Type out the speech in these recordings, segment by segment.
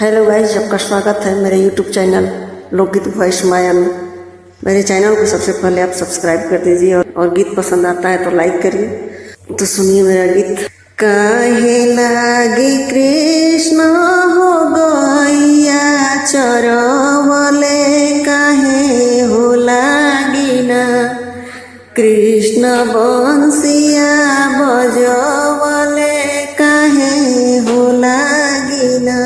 Hello guys, आपका स्वागत है मेरे यूट्यूब चैनल लोकगीत वॉइस माया में। मेरे चैनल को सबसे पहले आप सब्सक्राइब कर दीजिए और गीत पसंद आता है तो लाइक करिए। तो सुनिए मेरा गीत। काहे लागी कृष्ण हो गैया चरवले, काहे हो लागी ना कृष्ण बंसिया बजवले, काहे हो लागी ना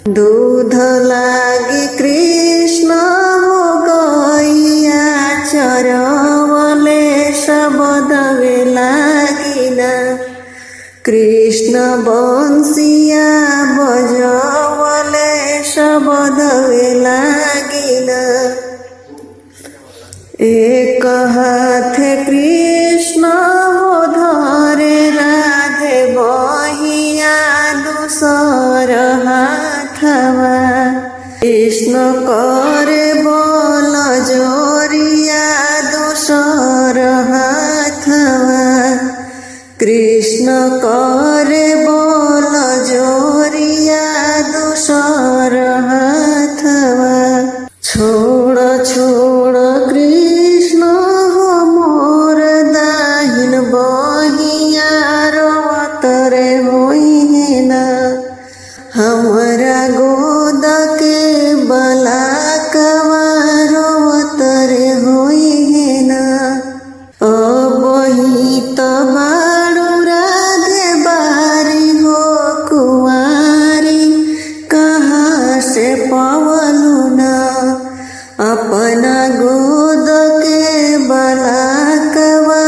दूध लागी कृष्ण हो गैया चरवले, शबदवे लागी ना कृष्ण बंसिया बजवले, शबदवे लागी ना। एक हाथे कृष्ण हो धरे राधे बहिया, दूसर हाथवा कृष्ण करे बोल जोरिया, दूसर हाथवा कृष्ण करे बोल जोरिया, दूसर हाथवा। छोड़ छोड़ कृष्ण हो मोर दाहिन बहिया, रोवत रे होई ना हमरा गोद के बलाकवा, रोवत रे होई ना। अबही तो बाड़ू राधे बारी हो कुंवारी, कहाँ से पवलू ना अपना गोद के बलाकवा,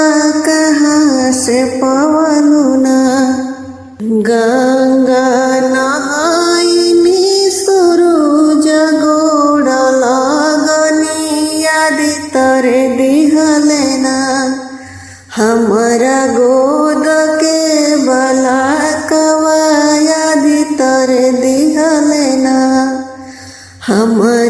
कहाँ से पवलू ना। गंगा नहाइनी सूरज गोड़ लगनी, आदित्य रे दिहले ना हमरा गोद के बलाकवा, आदित्य रे दिहले ना। हमरा